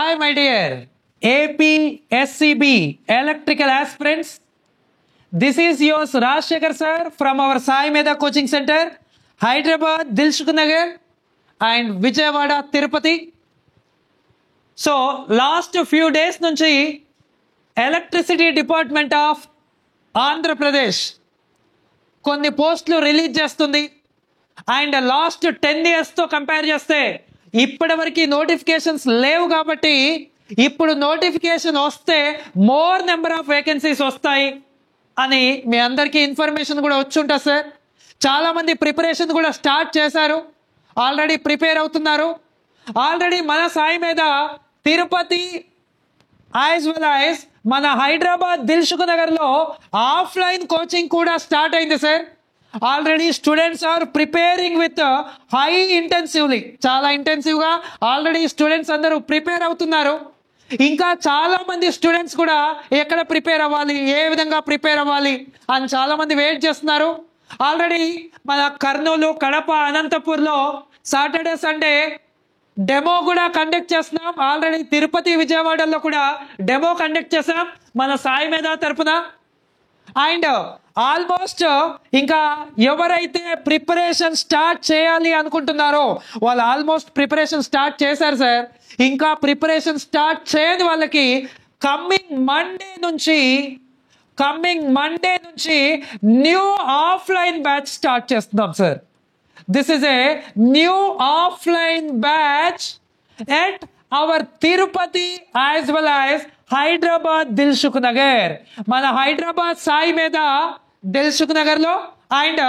Hi, my dear AP SCB electrical aspirants. This is yours Rajshekhar sir from our Sai Meda Coaching Center, Hyderabad, Dilsukhnagar and Vijayawada, Tirupati. So, last few days nunchi Electricity Department of Andhra Pradesh కొన్ని పోస్టులు release చేస్తుంది. And last 10 yearsతో compare చేస్తే ఇప్పటివరకు notifications లేవు కాబట్టి ఇప్పుడు notification వస్తే more number of vacancies వస్తాయి అని మీ అందరికీ ఇన్ఫర్మేషన్ కూడా వచ్చి ఉంటుంది సార్. చాలామంది ప్రిపరేషన్ కూడా స్టార్ట్ చేశారు, ఆల్రెడీ ప్రిపేర్ అవుతున్నారు. ఆల్రెడీ మన సాయి మీద తిరుపతి యాజ్ వెల్ యాజ్ మన హైదరాబాద్ దిల్సుఖ్నగర్లో ఆఫ్లైన్ కోచింగ్ కూడా స్టార్ట్ అయింది sir. Already students are preparing with high intensively, చాలా ఇంటెన్సివ్గా ఆల్రెడీ స్టూడెంట్స్ అందరూ ప్రిపేర్ అవుతున్నారు. ఇంకా చాలా మంది స్టూడెంట్స్ కూడా ఎక్కడ ప్రిపేర్ అవ్వాలి, ఏ విధంగా ప్రిపేర్ అవ్వాలి అని చాలా మంది వెయిట్ చేస్తున్నారు. ఆల్రెడీ మన కర్నూలు, కడప, అనంతపూర్లో సాటర్డే సండే డెమో కూడా కండక్ట్ చేస్తున్నాం. ఆల్రెడీ తిరుపతి, విజయవాడలో కూడా డెమో కండక్ట్ చేసాం మన సాయి మీద తరపున. అండ్ ఆల్మోస్ట్ ఇంకా ఎవరైతే ప్రిపరేషన్ స్టార్ట్ చేయాలి అనుకుంటున్నారో వాళ్ళు ఆల్మోస్ట్ ప్రిపరేషన్ స్టార్ట్ చేశారు సార్. ఇంకా ప్రిపరేషన్ స్టార్ట్ చేయని వాళ్ళకి కమ్మింగ్ మండే నుంచి న్యూ ఆఫ్లైన్ బ్యాచ్ స్టార్ట్ చేస్తున్నాం sir. This is a new offline batch at our Tirupati as well as Hyderabad Dilsukhnagar. Mana Hyderabad Sai Meda Dilsukhnagar lo and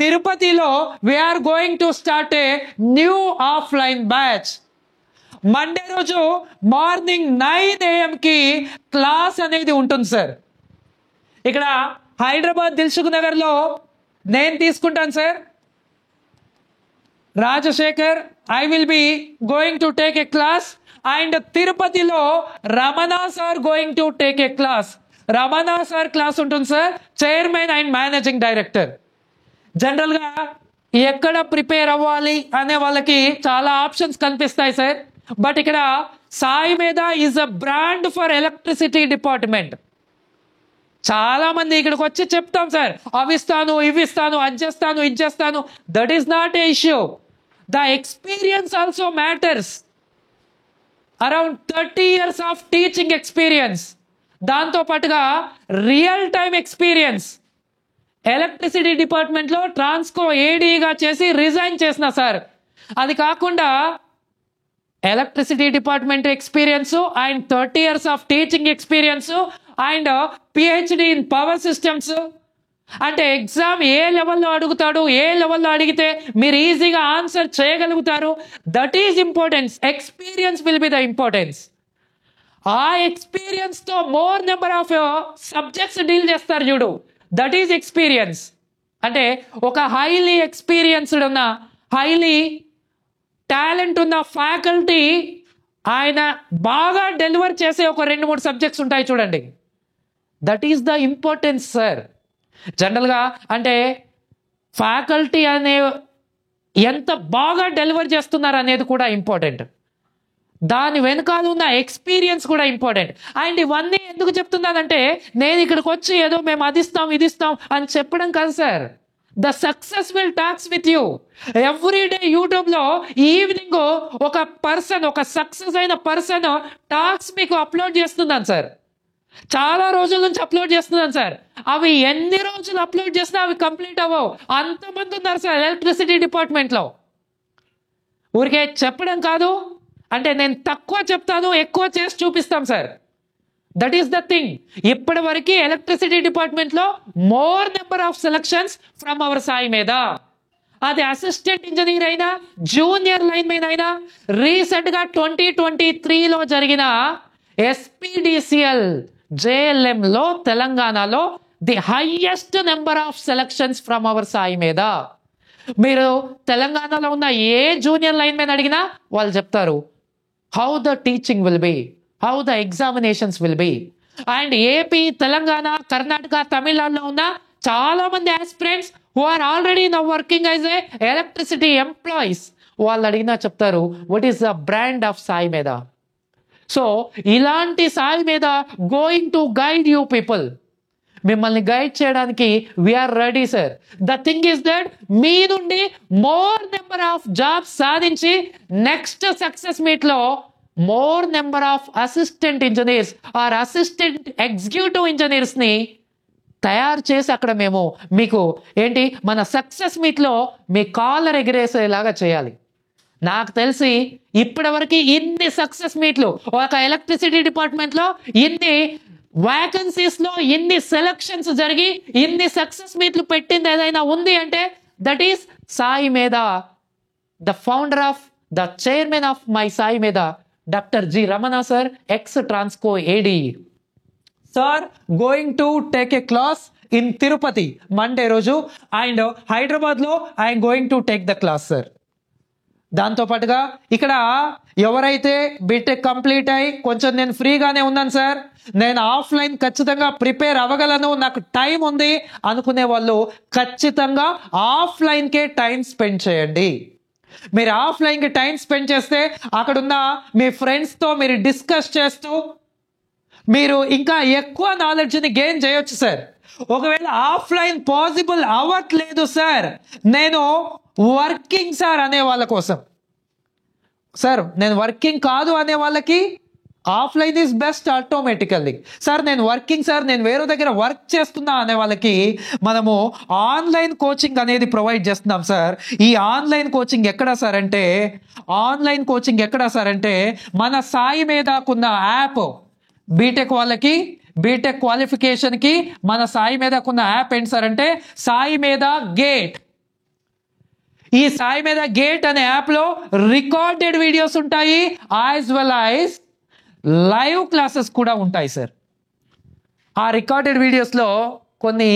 Tirupati lo we are going to start a new offline batch. Monday roju morning 9 AM ki class అనేది ఉంటుంది sir. ఇక్కడ హైదరాబాద్ దిల్సుఖ్నగర్ లో నేను తీసుకుంటాను sir. Rajasekhar I will be going to take a class and తిరుపతిలో Ramana sir going to take a class. Ramana sir class ఉంటుంది sir, chairman and managing director. జనరల్గా ఎక్కడ ప్రిపేర్ అవ్వాలి అనే వాళ్ళకి చాలా ఆప్షన్స్ కనిపిస్తాయి సార్. బట్ ఇక్కడ సాయి మీద is a brand for electricity department. చాలా మంది ఇక్కడికి వచ్చి చెప్తాం సార్, అవి ఇస్తాను, ఇవి ఇస్తాను, అది చేస్తాను, ఇది చేస్తాను. That is not a issue. The experience also matters. Around 30 years of teaching experience. దాంతో పాటుగా రియల్ టైమ్ ఎక్స్పీరియన్స్. ఎలక్ట్రిసిటీ డిపార్ట్మెంట్లో ట్రాన్స్కో ఏడీగా చేసి రిజైన్ చేసిన సార్. అది కాకుండా electricity department experience and 30 years of teaching experience and PhD in power systems. అంటే exam ఏ లెవెల్లో అడుగుతాడు, ఏ లెవెల్లో అడిగితే మీరు ఈజీగా ఆన్సర్ చేయగలుగుతారు. That is importance. Experience will be the importance. ఆ ఎక్స్పీరియన్స్తో more number of subjects deal చేస్తారు చూడు, దట్ ఈజ్ ఎక్స్పీరియన్స్. అంటే ఒక హైలీ ఎక్స్పీరియన్స్డ్ ఉన్న, హైలీ టాలెంట్ ఉన్న ఫ్యాకల్టీ ఆయన బాగా డెలివర్ చేసే ఒక 2-3 సబ్జెక్ట్స్ ఉంటాయి చూడండి. That is the importance sir. జనరల్గా అంటే ఫ్యాకల్టీ అనే ఎంత బాగా డెలివర్ చేస్తున్నారు అనేది కూడా ఇంపార్టెంట్. దాని వెనకాల ఉన్న ఎక్స్పీరియన్స్ కూడా ఇంపార్టెంట్. అండ్ ఇవన్నీ ఎందుకు చెప్తున్నానంటే నేను ఇక్కడికి వచ్చి ఏదో మేము అది ఇస్తాం, ఇది ఇస్తాం అని చెప్పడం కాదు sir. The success will talks with you. Everyday యూట్యూబ్లో ఈవినింగ్ ఒక పర్సన్, ఒక సక్సెస్ అయిన పర్సన్ టాక్స్ మీకు అప్లోడ్ చేస్తున్నాను సార్. చాలా రోజుల నుంచి అప్లోడ్ చేస్తున్నాను సార్. అవి ఎన్ని రోజులు అప్లోడ్ చేసినా అవి కంప్లీట్ అవ్వవు. అంతమంది ఉన్నారు సార్ ఎలక్ట్రిసిటీ డిపార్ట్మెంట్లో. ఊరికే చెప్పడం కాదు, అంటే నేను తక్కువ చెప్తాను, ఎక్కువ చేసి చూపిస్తాం sir. That is the thing. ఇప్పటి వరకు ఎలక్ట్రిసిటీ డిపార్ట్మెంట్లో more number of selections from our Sai మీద. అది అసిస్టెంట్ ఇంజనీర్ అయినా, జూనియర్ లైన్ మెన్ అయినా, రీసెంట్గా 2023లో జరిగిన ఎస్పీడీసీఎల్ జేఎల్ఎంలో తెలంగాణలో the highest number of selections from our Sai మీద. మీరు తెలంగాణలో ఉన్న ఏ జూనియర్ లైన్ మెన్ అడిగినా వాళ్ళు చెప్తారు how the teaching will be, how the examinations will be. And AP, Telangana, Karnataka, తమిళనాడులో ఉన్న చాలా మంది aspirants who are already now working as a electricity employees వాళ్ళు అడిగినా చెప్తారు what is the brand of Sai Medha. So ఇలాంటి Sai Medha going to guide you people, మిమ్మల్ని guide చేయడానికి we are ready sir. The thing is that మీ నుండి మోర్ నెంబర్ ఆఫ్ జాబ్స్ సాధించి next success మీట్లో more number of assistant engineers or assistant executive ఇంజనీర్స్ని తయారు చేసి అక్కడ మేము మీకు ఏంటి మన సక్సెస్ మీట్లో మీ కాలర్ ఎగిరేసేలాగా చేయాలి. నాకు తెలిసి ఇప్పటివరకు ఇన్ని సక్సెస్ మీట్లు ఒక ఎలక్ట్రిసిటీ డిపార్ట్మెంట్లో ఇన్ని వ్యాకెన్సీస్లో ఇన్ని సెలక్షన్స్ జరిగి ఇన్ని సక్సెస్ మీట్లు పెట్టింది ఏదైనా ఉంది అంటే that is Sai Medha. The founder of the chairman of my Sai Medha doctor G Ramana sir, ex Transco AD. Sir going to take a class in Tirupati Monday రోజు అండ్ హైదరాబాద్లో I'm going to take the class sir. దాంతోపాటుగా ఇక్కడ ఎవరైతే బీటెక్ కంప్లీట్ అయ్యి కొంచెం నేను ఫ్రీగానే ఉన్నాను సార్, నేను ఆఫ్లైన్ ఖచ్చితంగా ప్రిపేర్ అవ్వగలను, నాకు టైం ఉంది అనుకునే వాళ్ళు ఖచ్చితంగా ఆఫ్లైన్కే టైం స్పెండ్ చేయండి. మీరు ఆఫ్లైన్కి టైం స్పెండ్ చేస్తే అక్కడున్న మీ ఫ్రెండ్స్తో మీరు డిస్కస్ చేస్తూ మీరు ఇంకా ఎక్కువ నాలెడ్జ్ని గెయిన్ చేయొచ్చు సార్. ఒకవేళ ఆఫ్లైన్ పాసిబుల్ అవ్వట్లేదు సార్, నేను వర్కింగ్ సార్ అనే వాళ్ళ కోసం, సార్ నేను వర్కింగ్ కాదు అనే వాళ్ళకి offline is best automatically. Sir నేను వర్కింగ్ సార్, నేను వేరే దగ్గర వర్క్ చేస్తున్నా అనే వాళ్ళకి మనము ఆన్లైన్ కోచింగ్ అనేది ప్రొవైడ్ చేస్తున్నాం సార్. ఈ ఆన్లైన్ కోచింగ్ ఎక్కడ సార్ అంటే మన సాయి మీదకున్న యాప్, బీటెక్ వాళ్ళకి బీటెక్ క్వాలిఫికేషన్కి మన సాయి మీదకున్న యాప్ ఏంటి సార్ అంటే సాయి మీద గేట్. ఈ సాయి మీద గేట్ అనే యాప్లో రికార్డెడ్ వీడియోస్ ఉంటాయి, as well as live classes కూడా ఉంటాయి సార్. ఆ రికార్డెడ్ వీడియోస్లో కొన్ని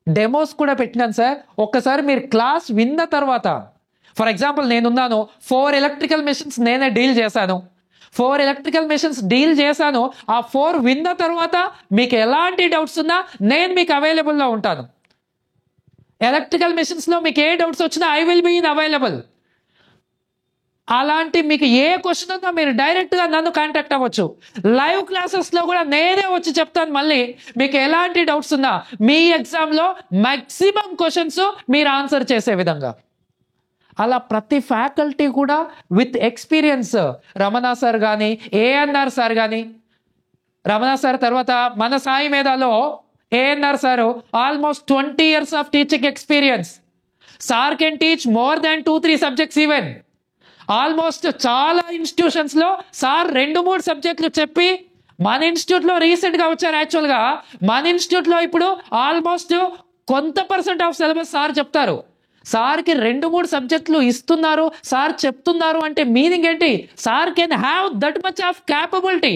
డెమోస్ కూడా పెట్టినాను సార్. ఒక్కసారి మీరు క్లాస్ విన్న తర్వాత, ఫర్ ఎగ్జాంపుల్ నేనున్నాను, 4 ఎలక్ట్రికల్ మెషిన్స్ నేనే డీల్ చేశాను, 4 ఎలక్ట్రికల్ మెషిన్స్ డీల్ చేశాను. ఆ 4 విన్న తర్వాత మీకు ఎలాంటి డౌట్స్ ఉన్నా నేను మీకు అవైలబుల్లో ఉంటాను. ఎలక్ట్రికల్ మెషిన్స్లో మీకు ఏ డౌట్స్ వచ్చినా I will be in available. అలాంటి మీకు ఏ క్వశ్చన్ ఉన్నా మీరు డైరెక్ట్గా నన్ను కాంటాక్ట్ అవ్వచ్చు. లైవ్ క్లాసెస్లో కూడా నేనే వచ్చి చెప్తాను. మళ్ళీ మీకు ఎలాంటి డౌట్స్ ఉన్నా మీ ఎగ్జామ్లో మ్యాక్సిమం క్వశ్చన్స్ మీరు ఆన్సర్ చేసే విధంగా. అలా ప్రతి ఫ్యాకల్టీ కూడా విత్ ఎక్స్పీరియన్స్, రమణ సార్ కానీ ఏఎన్ఆర్ సార్ కానీ, రమణ సార్ తర్వాత మన సాయి మేధాలో ANR sir almost 20 years of teaching experience. Sir can teach more than 2-3 subjects even. Almost చాలా ఇన్స్టిట్యూషన్స్లో సార్ 2-3 సబ్జెక్టులు చెప్పి మన ఇన్స్టిట్యూట్లో రీసెంట్గా వచ్చారు. యాక్చువల్గా మన ఇన్స్టిట్యూట్లో ఇప్పుడు ఆల్మోస్ట్ కొంత % ఆఫ్ సిలబస్ సార్ చెప్తారు. సార్కి 2-3 సబ్జెక్టులు ఇస్తున్నారు, సార్ చెప్తున్నారు అంటే మీనింగ్ ఏంటి? Sir can have that much of capability.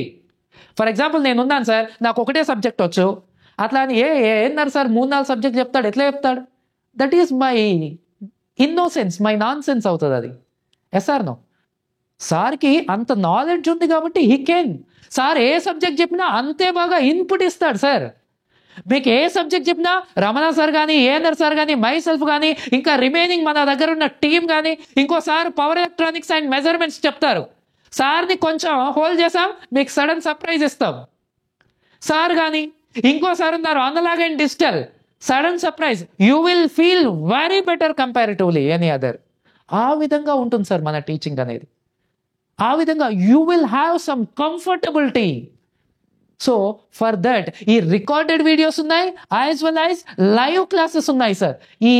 For example నేనున్నాను సార్, నాకు ఒకటే సబ్జెక్ట్ వచ్చు, అట్లా అని ఏన్నారు సార్ 3-4 సబ్జెక్ట్ చెప్తాడు, ఎట్లా చెప్తాడు? That is my innocence, my nonsense అవుతుంది అది. Yes or no? సార్కి అంత నాలెడ్జ్ ఉంది కాబట్టి హీ కెన్. సార్ ఏ సబ్జెక్ట్ చెప్పినా అంతే బాగా ఇన్పుట్ ఇస్తాడు సార్. మీకు ఏ సబ్జెక్ట్ చెప్పినా రమణ సార్ కానీ ఏఎన్ఆర్ సార్ కానీ మై సెల్ఫ్ కానీ ఇంకా రిమైనింగ్ మన దగ్గర ఉన్న టీం కానీ ఇంకోసారి పవర్ ఎలక్ట్రానిక్స్ అండ్ మెజర్మెంట్స్ చెప్తారు. సార్ని కొంచెం హోల్డ్ చేసాం, మీకు సడన్ సర్ప్రైజ్ ఇస్తాం. సార్ కానీ ఇంకోసారి ఉన్నారు analog and digital, sudden surprise, you will feel very better comparatively any other. ఆ విధంగా ఉంటుంది సార్ మన టీచింగ్ అనేది. ఆ విధంగా you will have some comfortability. So for that ఈ రికార్డెడ్ వీడియోస్ ఉన్నాయి, as well as live classes ఉన్నాయి సార్. ఈ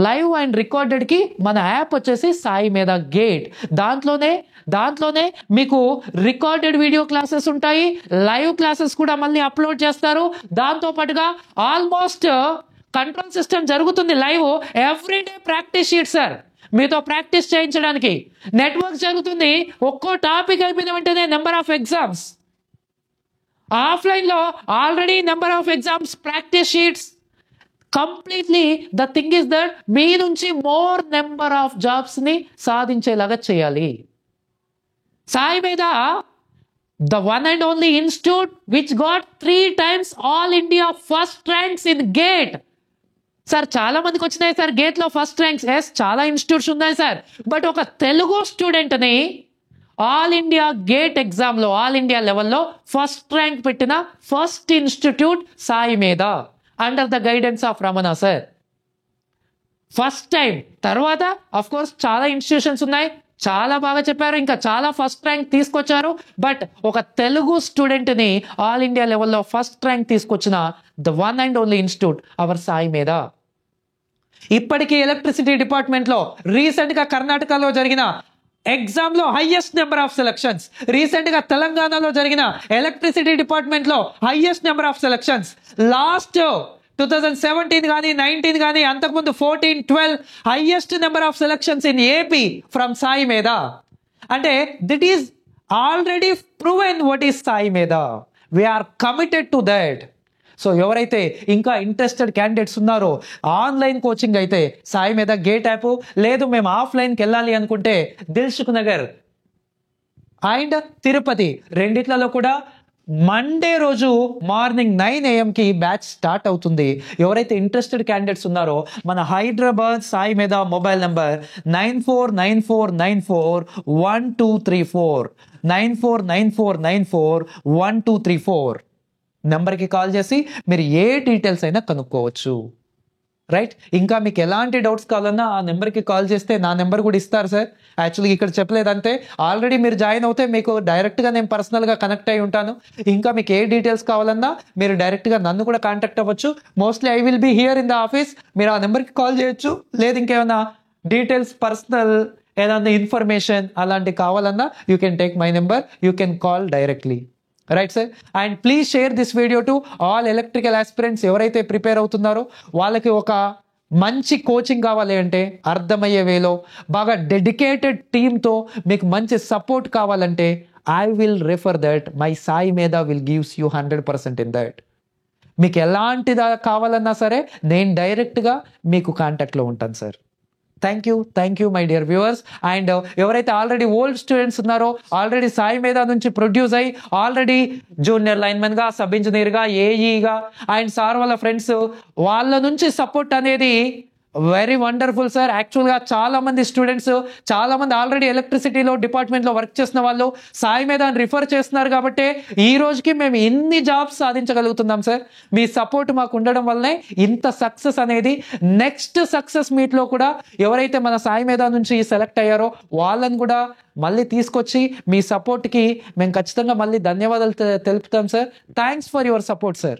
లైవ్ అండ్ రికార్డెడ్కి మన యాప్ వచ్చేసి సాయి మీద గేట్. దాంట్లోనే మీకు రికార్డెడ్ వీడియో క్లాసెస్ ఉంటాయి, లైవ్ క్లాసెస్ కూడా మళ్ళీ అప్లోడ్ చేస్తారు. దాంతోపాటుగా ఆల్మోస్ట్ కంట్రోల్ సిస్టమ్ జరుగుతుంది live, everyday practice sheet sir మీతో ప్రాక్టీస్ చేయించడానికి. నెట్వర్క్ జరుగుతుంది, ఒక్కో టాపిక్ అయిపోయిన వెంటనే నెంబర్ ఆఫ్ ఎగ్జామ్స్. ఆఫ్లైన్లో already number of exams, practice sheets. Completely the thing is that మీ నుంచి మోర్ నెంబర్ ఆఫ్ జాబ్స్ని సాధించేలాగా చేయాలి. Sai Medha the one and only institute which got 3 times all India first ranks in GATE. Sir చాలా మందికి వచ్చినాయి sir గేట్లో ఫస్ట్ ర్యాంక్స్. ఎస్, చాలా ఇన్స్టిట్యూట్స్ ఉన్నాయి సార్. బట్ ఒక తెలుగు స్టూడెంట్ని ఆల్ ఇండియా గేట్ ఎగ్జామ్లో ఆల్ ఇండియా లెవెల్లో ఫస్ట్ ర్యాంక్ పెట్టిన ఫస్ట్ ఇన్స్టిట్యూట్ సాయి మీద under the guidance of Ramana sir. First time. తర్వాత అఫ్ కోర్స్ చాలా ఇన్స్టిట్యూషన్స్ ఉన్నాయి, చాలా బాగా చెప్పారు, ఇంకా చాలా ఫస్ట్ ర్యాంక్ తీసుకొచ్చారు. బట్ ఒక తెలుగు స్టూడెంట్ని ఆల్ ఇండియా లెవెల్లో ఫస్ట్ ర్యాంక్ తీసుకొచ్చిన the one and only institute our Sai మీద. ఇప్పటికీ ఎలక్ట్రిసిటీ డిపార్ట్మెంట్లో రీసెంట్గా కర్ణాటకలో జరిగిన ఎగ్జామ్లో హైయెస్ట్ నెంబర్ ఆఫ్ సెలక్షన్స్, రీసెంట్గా తెలంగాణలో జరిగిన ఎలక్ట్రిసిటీ డిపార్ట్మెంట్లో highest number of selections, last 2017 కానీ 19 కానీ అంతకుముందు 14, 12 highest number of selections in AP from Sai Medha. అంటే that is already proven what is Sai Medha. We are committed to that. So ఎవరైతే ఇంకా ఇంట్రెస్టెడ్ క్యాండిడేట్స్ ఉన్నారో ఆన్లైన్ కోచింగ్ అయితే సాయి మీద గేట్ యాప్, లేదు మేము ఆఫ్లైన్కి వెళ్ళాలి అనుకుంటే దిల్సుఖ్ నగర్ అండ్ తిరుపతి రెండిట్లలో కూడా మండే రోజు మార్నింగ్ 9 AM బ్యాచ్ స్టార్ట్ అవుతుంది. ఎవరైతే ఇంట్రెస్టెడ్ క్యాండిడేట్స్ ఉన్నారో మన హైదరాబాద్ సాయి మీద మొబైల్ నెంబర్ 9494941234 9494941234 నెంబర్కి కాల్ చేసి మీరు ఏ డీటెయిల్స్ అయినా కనుక్కోవచ్చు. రైట్. ఇంకా మీకు ఎలాంటి డౌట్స్ కావాలన్నా ఆ నెంబర్కి కాల్ చేస్తే నా నెంబర్ కూడా ఇస్తారు సార్. యాక్చువల్లీ ఇక్కడ చెప్పలేదంటే ఆల్రెడీ మీరు జాయిన్ అవుతే మీకు డైరెక్ట్గా నేను పర్సనల్గా కనెక్ట్ అయి ఉంటాను. ఇంకా మీకు ఏ డీటెయిల్స్ కావాలన్నా మీరు డైరెక్ట్గా నన్ను కూడా కాంటాక్ట్ అవ్వచ్చు. Mostly I will be here in the office. మీరు ఆ నెంబర్కి కాల్ చేయొచ్చు. లేదు ఇంకేమైనా డీటెయిల్స్ పర్సనల్ ఏదైనా ఇన్ఫర్మేషన్ అలాంటివి కావాలన్నా you can take my number, you can call directly. Right sir. And please share this video to all electrical aspirants. ఎవరైతే ప్రిపేర్ అవుతున్నారో వాళ్ళకి ఒక మంచి కోచింగ్ కావాలి అంటే అర్థమయ్యే వేలో బాగా డెడికేటెడ్ టీమ్తో మీకు మంచి సపోర్ట్ కావాలంటే I will refer that. My Sai Medha will gives you 100% in that. మీకు ఎలాంటిదా కావాలన్నా సరే నేను డైరెక్ట్గా మీకు కాంటాక్ట్లో ఉంటాను sir. Thank you my dear viewers. And ఎవరైతే ఆల్రెడీ ఓల్డ్ స్టూడెంట్స్ ఉన్నారో ఆల్రెడీ సాయి మీద నుంచి ప్రొడ్యూస్ అయ్యి ఆల్రెడీ జూనియర్ లైన్మెన్గా, సబ్ ఇంజనీర్గా, ఏఈగా అండ్ సార్ వాళ్ళ ఫ్రెండ్స్ వాళ్ళ నుంచి సపోర్ట్ అనేది వెరీ వండర్ఫుల్ సార్. యాక్చువల్గా చాలామంది స్టూడెంట్స్, చాలామంది ఆల్రెడీ ఎలక్ట్రిసిటీలో డిపార్ట్మెంట్లో వర్క్ చేసిన వాళ్ళు సాయి మీద రిఫర్ చేస్తున్నారు కాబట్టి ఈ రోజుకి మేము ఎన్ని జాబ్స్ సాధించగలుగుతున్నాం సార్. మీ సపోర్ట్ మాకు ఉండడం వల్లనే ఇంత సక్సెస్ అనేది. నెక్స్ట్ సక్సెస్ మీట్లో కూడా ఎవరైతే మన సాయి మీద నుంచి సెలెక్ట్ అయ్యారో వాళ్ళని కూడా మళ్ళీ తీసుకొచ్చి మీ సపోర్ట్కి మేము ఖచ్చితంగా మళ్ళీ ధన్యవాదాలు తెలుపుతాం sir. Thanks for your support sir.